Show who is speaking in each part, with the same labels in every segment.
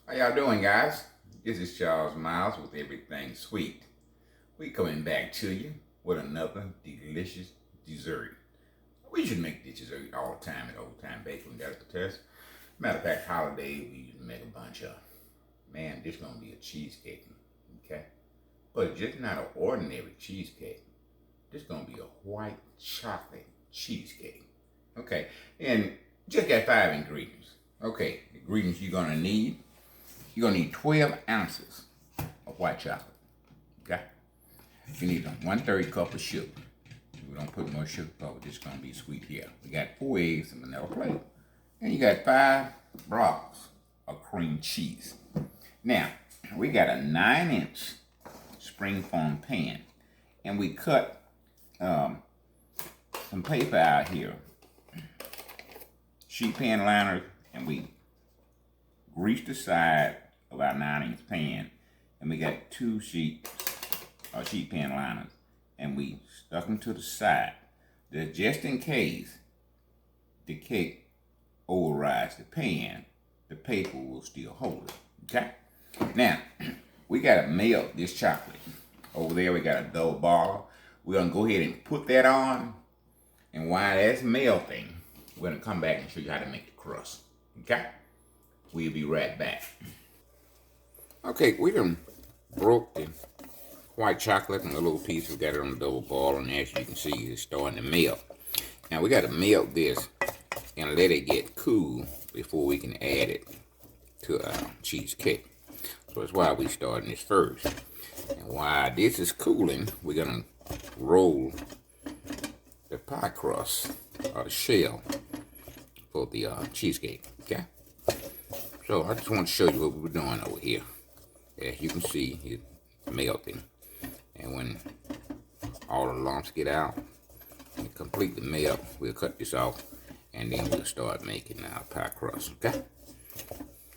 Speaker 1: How y'all doing, guys? This is Charles Miles with Everything Sweet. We coming back to you with another delicious dessert. We should make this dessert all the time at Old Time Bakery. We got it for test. Matter of fact, holiday we used to make a bunch of. Man, this gonna be a cheesecake, okay? But just not an ordinary cheesecake. This gonna be a white chocolate cheesecake, okay? And just got 5 ingredients. Okay, the ingredients you're gonna need. You're gonna need 12 ounces of white chocolate, okay? You need a 1/3 cup of sugar. We don't put more sugar because it's gonna be sweet here. We got 4 eggs and vanilla plate. And you got 5 blocks of cream cheese. Now, we got a 9-inch springform pan. And we cut some paper out here, sheet pan liners, and we greased the side of our 9-inch pan, and we got 2 sheet pan liners, and we stuck them to the side. Just in case the cake overrides the pan, the paper will still hold it. Okay? Now, we gotta melt this chocolate. Over there we got a double boiler. We're gonna go ahead and put that on, and while that's melting, we're gonna come back and show you how to make the crust. Okay? We'll be right back. Okay, we done broke the white chocolate in a little piece. We got it on the double boiler, and as you can see, it's starting to melt. Now we got to melt this and let it get cool before we can add it to our cheesecake. So that's why we starting this first. And while this is cooling, we're gonna roll the pie crust or the shell for the cheesecake. Okay. So I just want to show you what we're doing over here. As you can see, it's melting. And when all the lumps get out and completely melt, we'll cut this off and then we'll start making our pie crust, okay?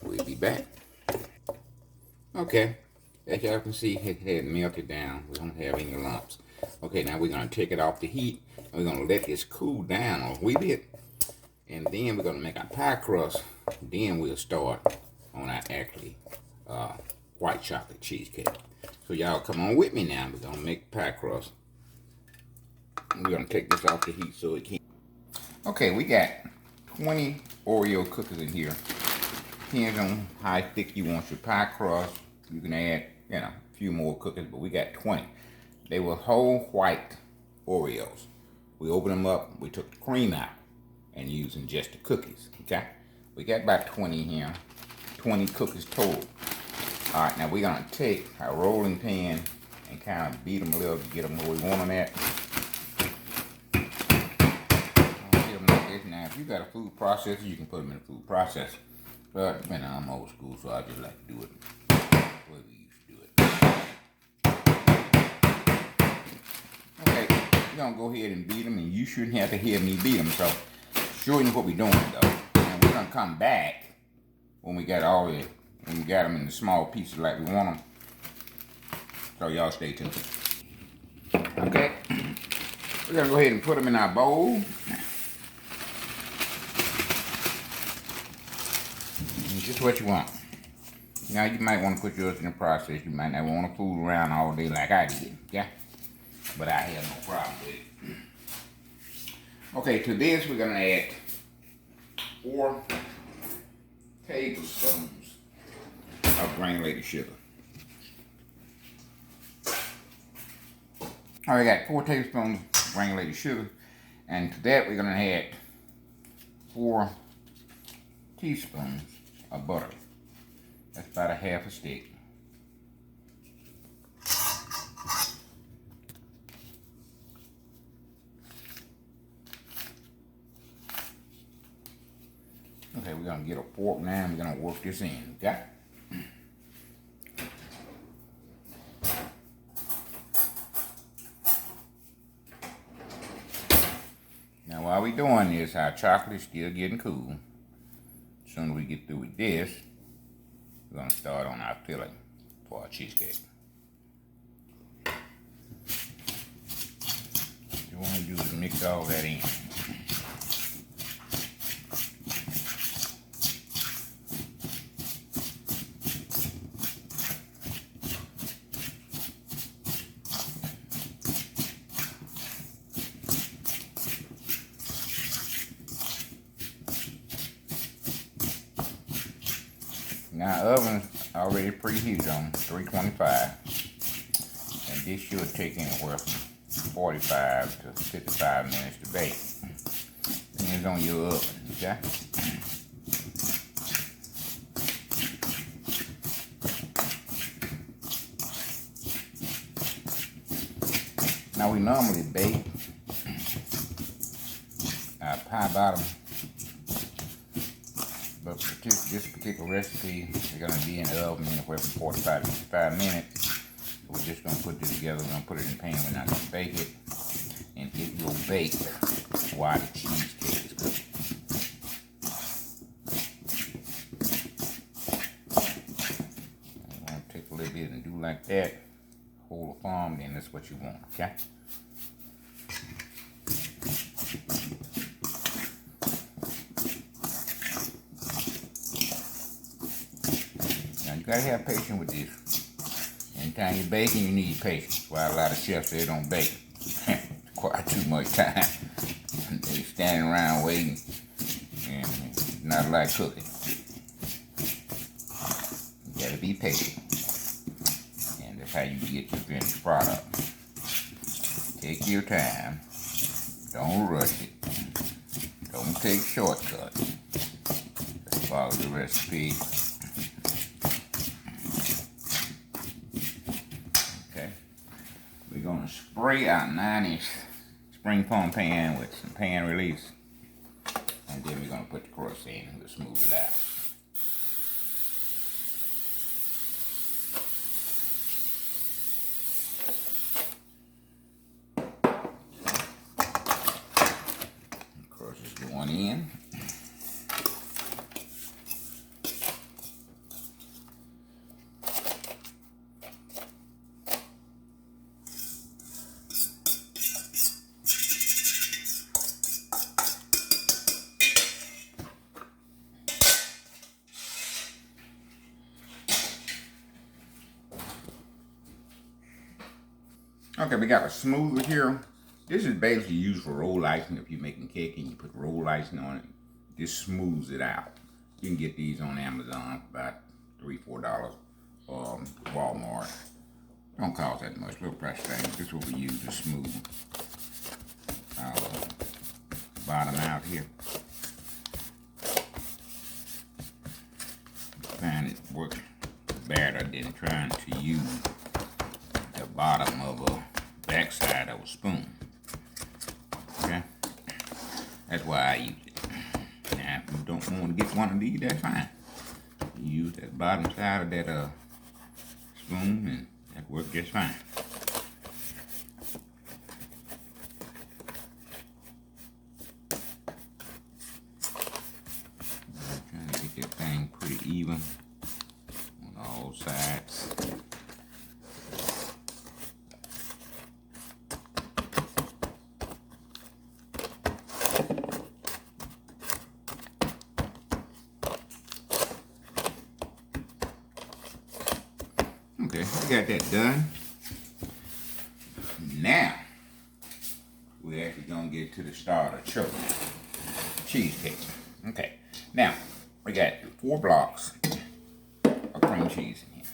Speaker 1: We'll be back. Okay, as y'all can see, it had melted down. We don't have any lumps. Okay, now we're gonna take it off the heat and we're gonna let this cool down a wee bit. And then we're gonna make our pie crust. Then we'll start on our actually white chocolate cheesecake. So y'all come on with me now. We're gonna make pie crust. We're gonna take this off the heat so it can. Okay, we got 20 Oreo cookies in here. Depends on how thick you want your pie crust. You can add, a few more cookies, but we got 20. They were whole white Oreos. We opened them up. We took the cream out and using just the cookies. Okay, we got about 20 here. 20 cookies total. All right, now we're gonna take our rolling pan and kind of beat them a little to get them where we want them at. Get them like this. Now, if you got a food processor, you can put them in a food processor. But, I'm old school, so I just like to do it the way we used to do it. Okay, we're gonna go ahead and beat them, and you shouldn't have to hear me beat them. So, showing you what we're doing though, and we're gonna come back when we got them in the small pieces like we want them. So y'all stay tuned. Okay, we're gonna go ahead and put them in our bowl. And just what you want. Now you might want to put yours in the process. You might not want to fool around all day like I did. Yeah, but I have no problem with it. Okay, to this we're gonna add 4 tablespoons of granulated sugar. All right, we got 4 tablespoons of granulated sugar, and to that we're gonna add 4 teaspoons of butter. That's about a half a stick. Okay, we're gonna get a fork now and we're gonna work this in, okay? Now while we're doing this, our chocolate is still getting cool. As soon as we get through with this, we're gonna start on our filling for our cheesecake. What you wanna do is mix all that in. Now oven's already preheated on 325, and this should take anywhere from 45 to 55 minutes to bake. Depends on your oven, okay? Now we normally bake our pie bottom, but for this particular recipe, we're going to be in the oven anywhere from 45 to 55 minutes. So we're just going to put this together. We're going to put it in the pan. We're not going to bake it, and it will bake while the cheesecake is cooking. You want to take a little bit and do like that. Hold the palm, then that's what you want, okay? Now you gotta have patience with this. Anytime you're baking, you need patience. Why a lot of chefs, they don't bake quite too much time. They standing around waiting, and it's not like cooking. You gotta be patient. That's how you get your finished product. Take your time. Don't rush it. Don't take shortcuts. Just follow the recipe. Okay. We're going to spray our 9-inch spring foam pan with some pan release. And then we're going to put the crust in and we'll smooth it out. Going in. Okay, we got a smoother here. This is basically used for roll icing. If you're making cake and you put roll icing on it, this smooths it out. You can get these on Amazon for about $3-4. Walmart. Don't cost that much. Little price thing. This is what we use to smooth our bottom out here. I find it works better than trying to use the bottom of a backside of a spoon. Okay? That's why I use it. Now, if you don't want to get one of these, that's fine. You use that bottom side of that spoon, and that works just fine. I'm trying to get that thing pretty even on all sides. Okay, we got that done. Now, we're actually going to get to the start of choking cheesecake. Okay, now, we got 4 blocks of cream cheese in here.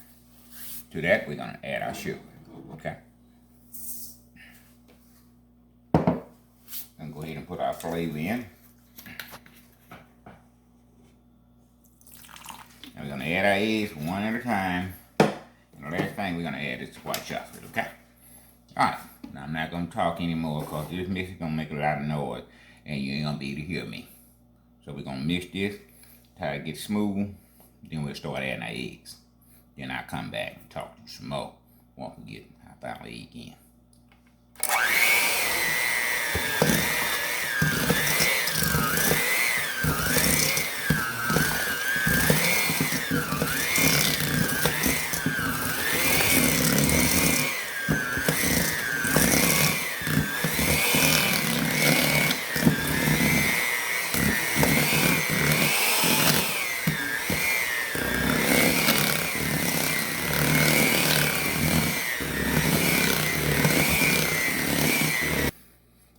Speaker 1: To that, we're going to add our sugar. Okay. I'm going to go ahead and put our flavor in. And we're going to add our eggs one at a time. And the last thing we're going to add is white chocolate, okay? Alright, now I'm not going to talk anymore because this mix is going to make a lot of noise and you ain't going to be able to hear me. So we're going to mix this till it gets smooth. Then we'll start adding our eggs. Then I'll come back and talk to you some more once we get our final egg in.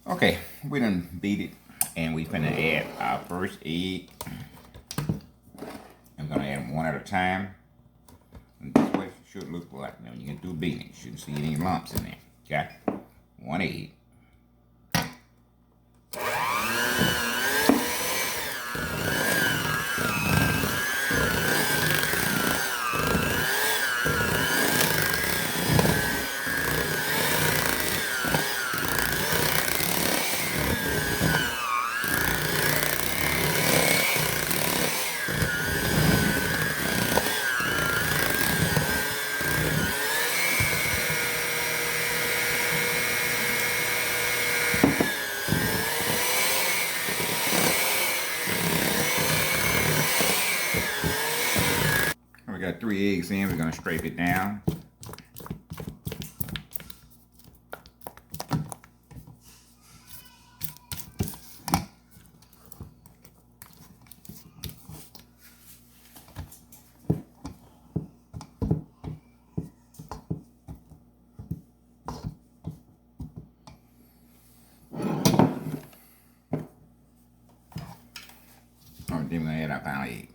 Speaker 1: Okay, we done beat it, and we finna add our first egg, and we're we're gonna add them one at a time. And this way it should look like, now when you get through beating it, you shouldn't see any lumps in there. Okay? 1 egg. We got 3 eggs in. We're going to scrape it down. And then we're going to add our final egg.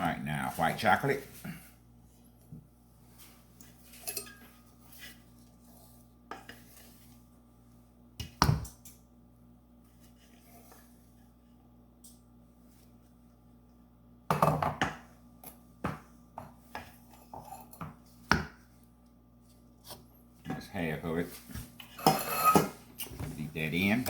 Speaker 1: Alright, now white chocolate. That's half of it. Leave that in.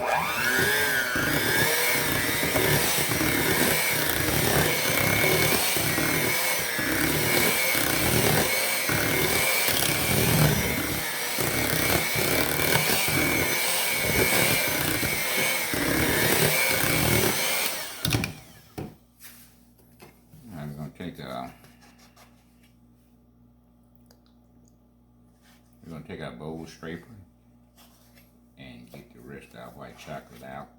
Speaker 1: Now we're going to take our bowl scraper and get the rest of our white chocolate out.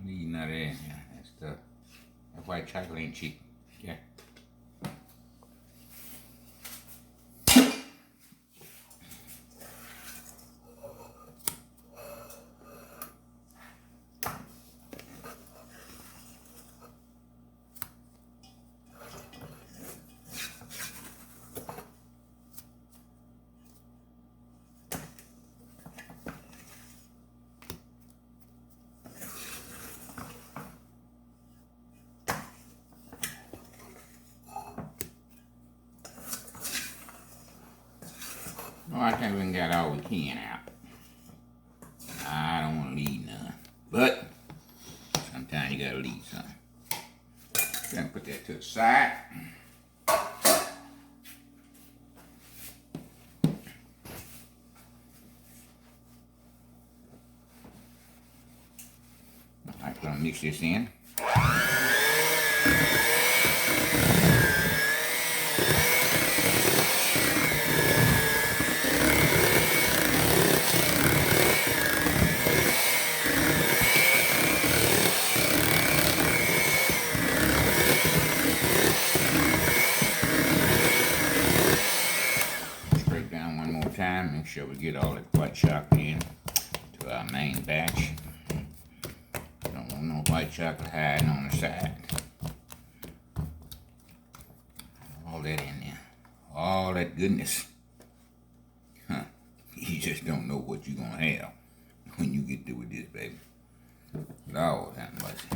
Speaker 1: Leave none of that in there. That white chocolate ain't cheap. Okay. Well, I think we can get all we can out. I don't want to leave none. But sometimes you gotta leave some. Gonna put that to the side. Alright, gonna mix this in. Time, make sure we get all that white chocolate in to our main batch. Don't want no white chocolate hiding on the side. All that in there. All that goodness. Huh. You just don't know what you're gonna have when you get through with this, baby. Lord have mercy.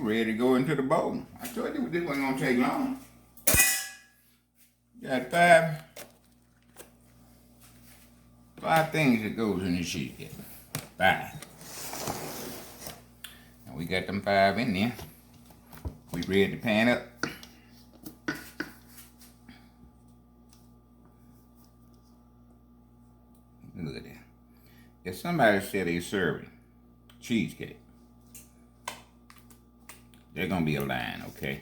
Speaker 1: ready to go into the bowl. I told you this wasn't gonna take long. Got five things that goes in this cheesecake. 5. And we got them 5 in there. We ready to pan up. Look at that. If somebody said they serving cheesecake, they're gonna be a line, okay?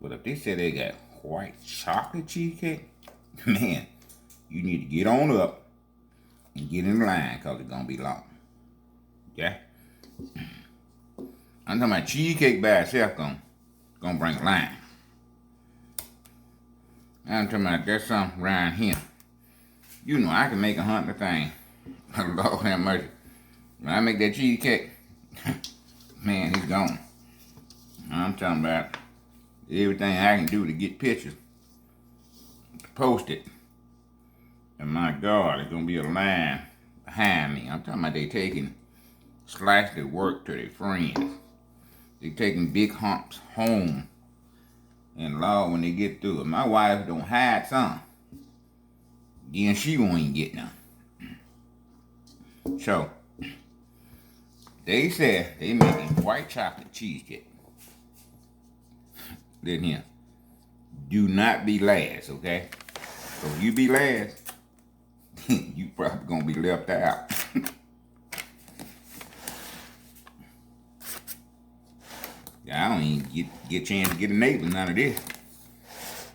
Speaker 1: But if they said they got white chocolate cheesecake, man, you need to get on up and get in line because it's gonna be long. Yeah? I'm talking about cheesecake by itself gonna bring a line. I'm talking about there's something around here. You know I can make 100 things. Lord have mercy. When I make that cheesecake, man, he's gone. I'm talking about everything I can do to get pictures, to post it. And my God, there's gonna be a line behind me. I'm talking about they taking slices of work to their friends. They taking big humps home. And Lord, when they get through it, my wife don't hide some. Then she won't even get none. So, they said they making white chocolate cheesecake. Listen here. Do not be last, okay? So if you be last, you probably gonna be left out. Yeah, I don't even get a chance to get a neighbor none of this.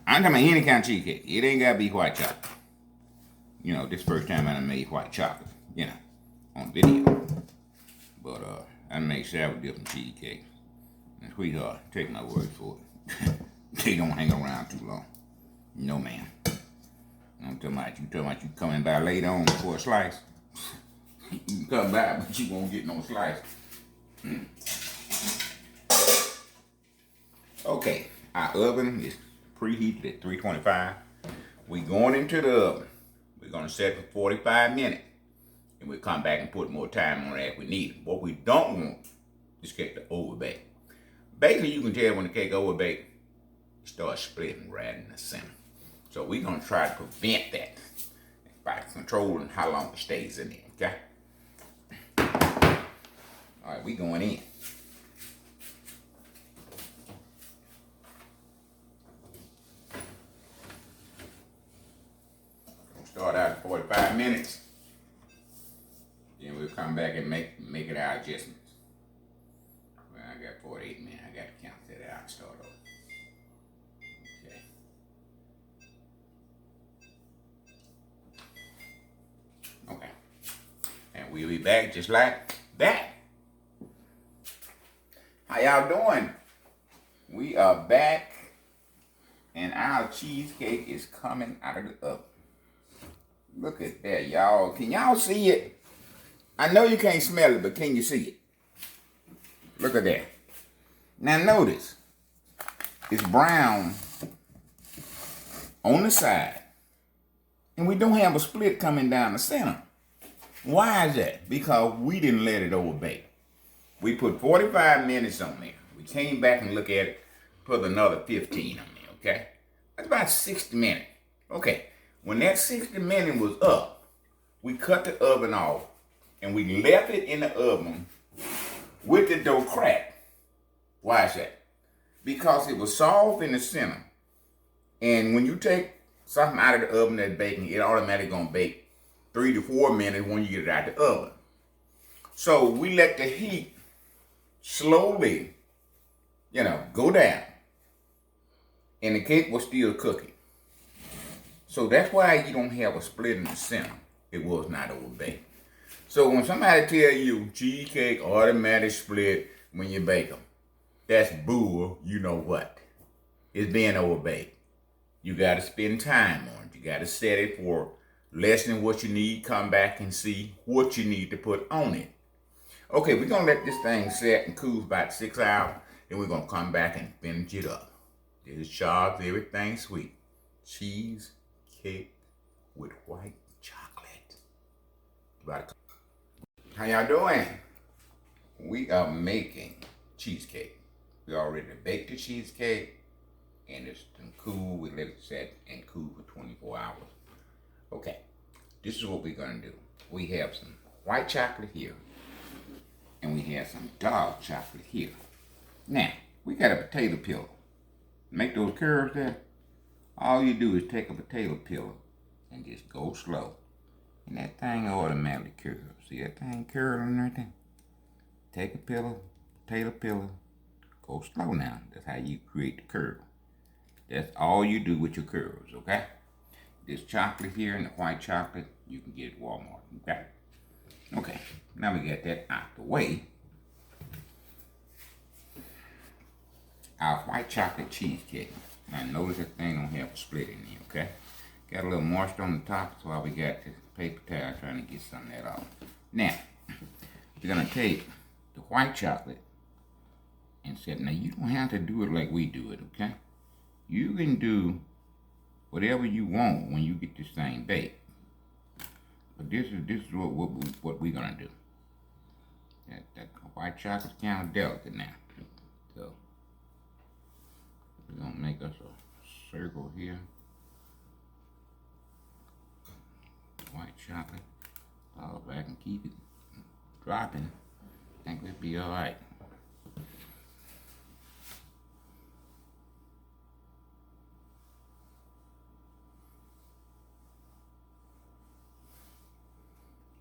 Speaker 1: I'm talking about any kind of cheesecake. It ain't gotta be white chocolate. You know, this first time I done made white chocolate, you know, on video. But I made several different cheesecakes. And sweetheart, take my word for it. They don't hang around too long. No, ma'am. I'm talking about you coming by later on for a slice. You can come by, but you won't get no slice. Okay, our oven is preheated at 325. We going into the oven. We're gonna set it for 45 minutes. And we'll come back and put more time on it if we need it. What we don't want is cake to overbake. Basically, you can tell when the cake overbake, it starts splitting right in the center. So we're gonna try to prevent that by controlling how long it stays in there, okay? All right, we going in. We'll start out at 45 minutes. Then we'll come back and make it our adjustments. Well, I got 48 minutes. I got to count that out and start over. Okay. Okay. And we'll be back just like that. How y'all doing? We are back, and our cheesecake is coming out of the oven. Look at that, y'all. Can y'all see it? I know you can't smell it, but can you see it? Look at that. Now notice, it's brown on the side, and we don't have a split coming down the center. Why is that? Because we didn't let it overbake. We put 45 minutes on there. We came back and looked at it, put another 15 on there, okay? That's about 60 minutes. Okay, when that 60 minutes was up, we cut the oven off, and we left it in the oven with the dough cracked. Why is that? Because it was soft in the center. And when you take something out of the oven that's baking, it automatically gonna bake 3 to 4 minutes when you get it out the oven. So we let the heat slowly, go down. And the cake was still cooking. So that's why you don't have a split in the center. It was not overbaked. So when somebody tell you cheesecake automatic split when you bake them, that's bull. You know what? It's being overbaked. You got to spend time on it. You got to set it for less than what you need. Come back and see what you need to put on it. Okay, we're going to let this thing set and cool about 6 hours. Then we're going to come back and finish it up. This is Charles, everything sweet. Cheesecake with white chocolate. How y'all doing? We are making cheesecake. We already baked the cheesecake, and it's been cool. We let it set and cool for 24 hours. Okay, this is what we're gonna do. We have some white chocolate here, and we have some dark chocolate here. Now, we got a potato peeler. Make those curves there. All you do is take a potato peeler and just go slow. And that thing automatically curls. See that thing curling right there? Take a potato peeler, go slow now. That's how you create the curl. That's all you do with your curls, okay? This chocolate here and the white chocolate, you can get at Walmart, okay? Okay, now we got that out the way. Our white chocolate cheesecake. Now notice that thing don't have a split in there, okay? Got a little moisture on the top, so all we got is paper towel trying to get some of that off. Now, we're gonna take the white chocolate and set. Now you don't have to do it like we do it, okay? You can do whatever you want when you get this thing baked. But this is what we're gonna do. That white chocolate's kind of delicate now, so we're gonna make us a circle here. White chocolate. Oh, if I can keep it dropping, I think we'll be alright.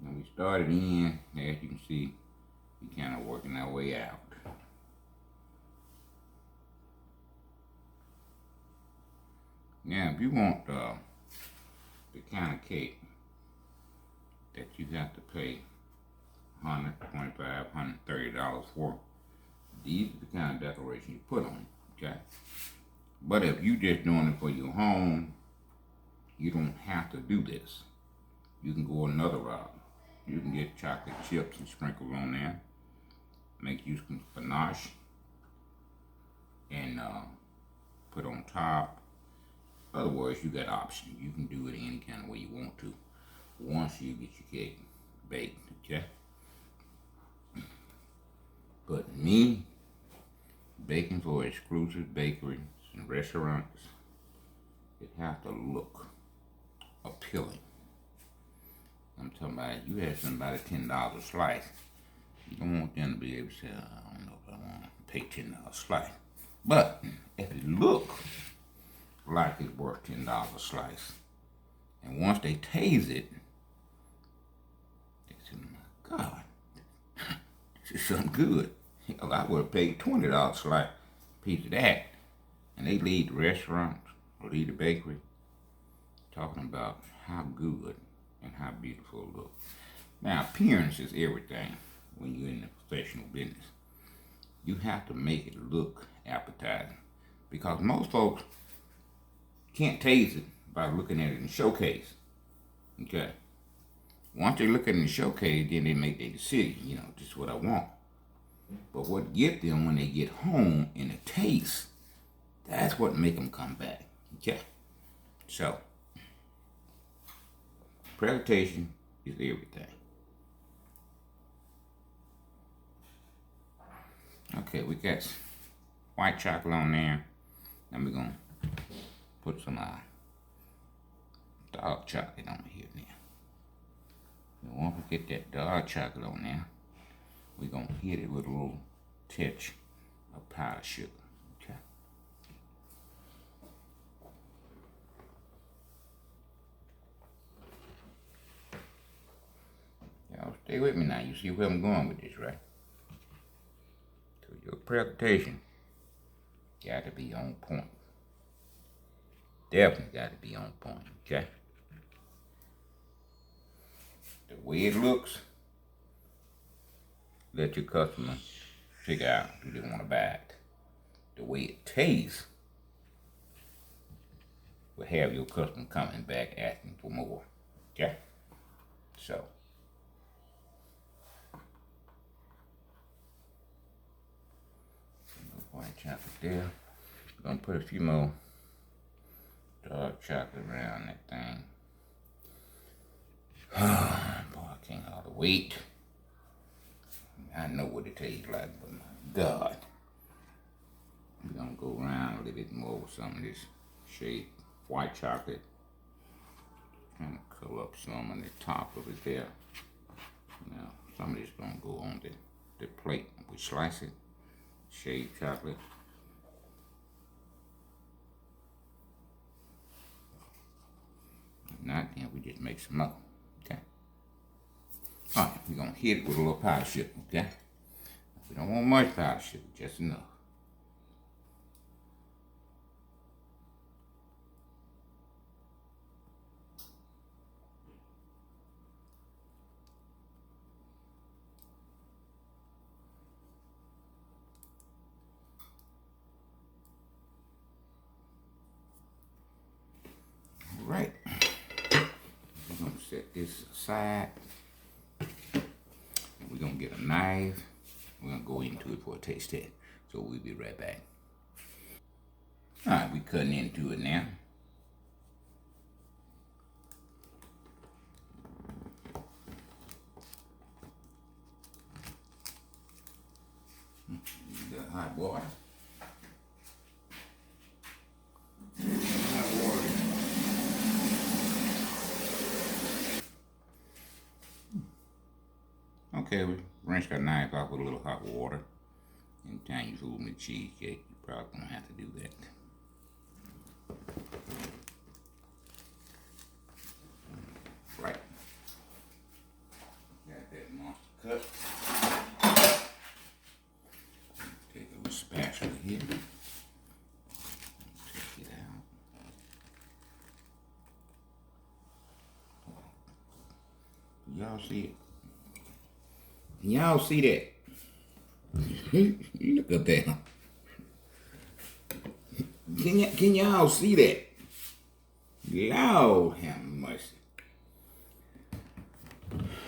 Speaker 1: When we started in, as you can see, we kind of working our way out. Now, if you want the kind of cake that you have to pay $125, $130 for, these are the kind of decoration you put on it, okay? But if you just doing it for your home, you don't have to do this. You can go another route. You can get chocolate chips and sprinkle on there. Make you some ganache and put on top. Otherwise, you got options. You can do it any kind of way you want to once you get your cake baked, okay? But me, baking for exclusive bakeries and restaurants, it has to look appealing. I'm talking about, you have somebody $10 a slice. You don't want them to be able to say, I don't know if I want to pay $10 a slice. But if it looks like it's worth $10 a slice, and once they taste it, they say, my God, this is something good. Hell, I would have paid $20 a slice, piece of that. And they leave the restaurant or leave the bakery talking about how good and how beautiful it looks. Now, appearance is everything when you're in the professional business. You have to make it look appetizing, because most folks can't taste it by looking at it in the showcase. Okay. Once they look at it in the showcase, then they make their decision. You know, this is what I want. But what get them when they get home and the taste, that's what make them come back. Okay. So, presentation is everything. Okay, we got white chocolate on there. Then we're gonna put some dark chocolate on here now. And once we get that dark chocolate on there, we're gonna hit it with a little touch of powdered sugar. Okay. Y'all stay with me now. You see where I'm going with this, right? So your presentation got to be on point. Definitely got to be on point, okay? The way it looks, let your customer figure out do they want to buy it. The way it tastes will have your customer coming back asking for more, okay? So, white chocolate there. We're gonna put a few more dark chocolate around that thing. Boy, I can't hardly wait. I know what it tastes like, but my God. We're gonna go around a little bit more with some of this shade white chocolate. Kind of curl up some on the top of it there. Now, some of this gonna go on the plate. We slice it, shaved chocolate. If not, then we just make some more. Okay. All right, we're gonna hit it with a little powdered sugar. Okay. We don't want much powdered sugar, just enough. Right, we're gonna set this aside. We're gonna get a knife. We're gonna go into it for a taste test. So we'll be right back. All right, we cutting into it now. The hot water. Okay, we rinse that knife off with a little hot water. Anytime you're holding the cheesecake, you're probably gonna have to do that. Right. Got that monster cut. Take a little spatula here. Take it out. Y'all see it? Y'all see that? Look at that. Can y'all see that? Lord have mercy.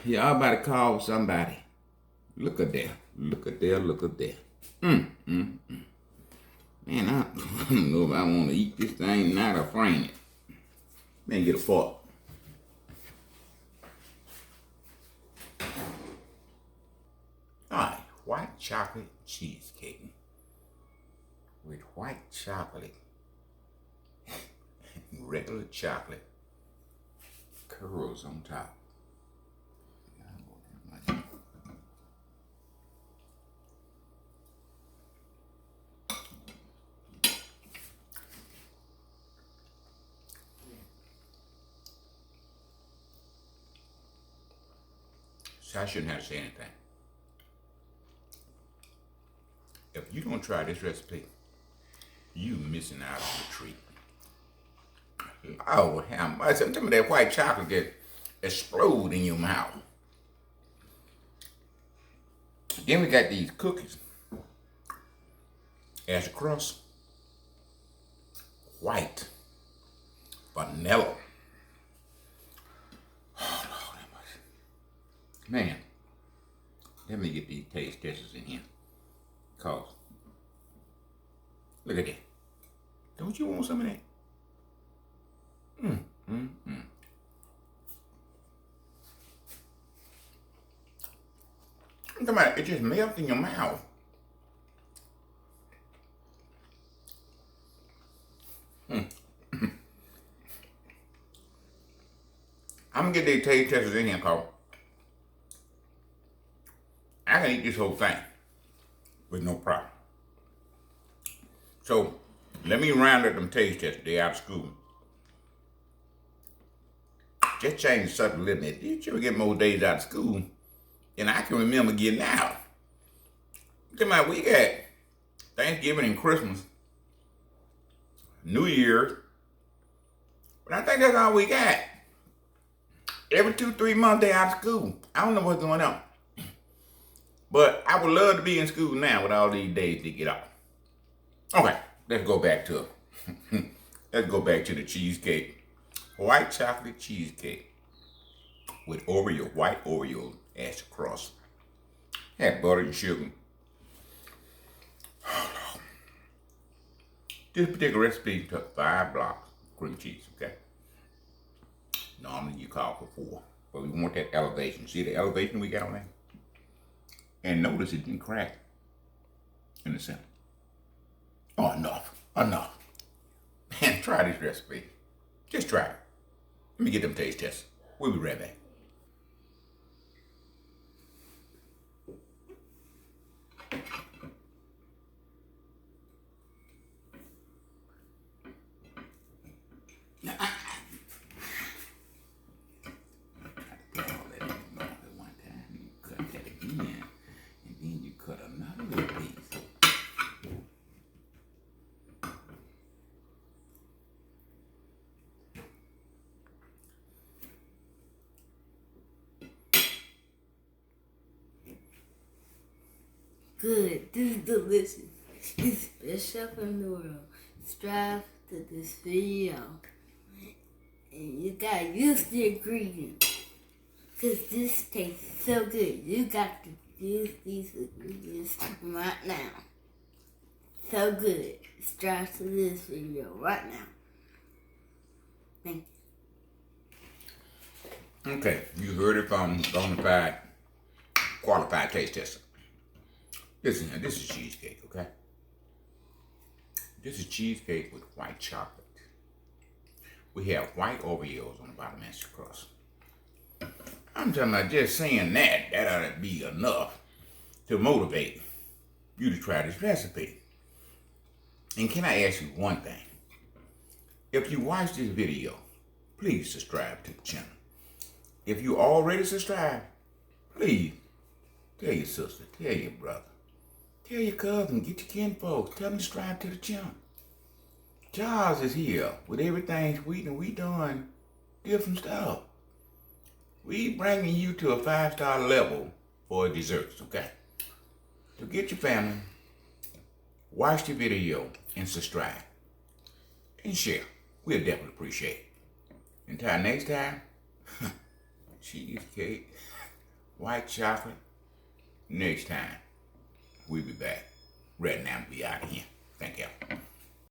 Speaker 1: Y'all about to call somebody. Look at that. Look at that. Look at that. Man, I don't know if I want to eat this thing now or frame it. Man, get a fork. Alright, white chocolate cheesecake. With white chocolate. Regular chocolate. Curls on top. So I shouldn't have to say anything. If you don't try this recipe, you missing out on the treat. Oh, how much? Some of that white chocolate that explode in your mouth. Then we got these cookies. As a crust, white, vanilla. Oh, Lord have mercy. Man, let me get these taste testers in here. Cause, look at that. Don't you want some of that? I'm talking about it just melts in your mouth. I'm gonna get these taste testers in here, cause I can eat this whole thing with no problem. So let me round up them taste testers. They out of school. Just change the subject a little bit. Did you ever get more days out of school than I can remember getting out? Look at my week at Thanksgiving and Christmas, New Year's. But I think that's all we got. Every 2-3 months they out of school. I don't know what's going on. But I would love to be in school now with all these days to get off. Okay, let's go back to the cheesecake. White chocolate cheesecake with white Oreos as the crust. Had butter and sugar. This particular recipe took 5 blocks of cream cheese, okay? Normally you call for 4, but we want that elevation. See the elevation we got on there? And notice it didn't crack in the center. Oh, enough. Enough. Man, try this recipe. Just try it. Let me get them taste tests. We'll be right back.
Speaker 2: Good. This is delicious. It's the chef and Oreo. Subscribe to this video. And you gotta use the ingredients. Cause this tastes so good. You got to use these ingredients right now. So good. Subscribe to this video right now. Thank you.
Speaker 1: Okay, you heard it from bona fide, qualified taste tester. Listen, this is cheesecake, okay? This is cheesecake with white chocolate. We have white Oreos on the bottom as the crust. I'm talking about just saying that ought to be enough to motivate you to try this recipe. And can I ask you one thing? If you watch this video, please subscribe to the channel. If you already subscribed, please tell your sister, tell your brother, tell your cousin, get your kinfolks, tell them to subscribe to the channel. Charles is here with everything sweet and we doing different stuff. We bringing you to a 5-star level for desserts, okay? So get your family, watch the video, and subscribe. And share. We'll definitely appreciate it. Until next time, cheesecake, white chocolate. Next time, we'll be back. Right now, we out of here. Thank you.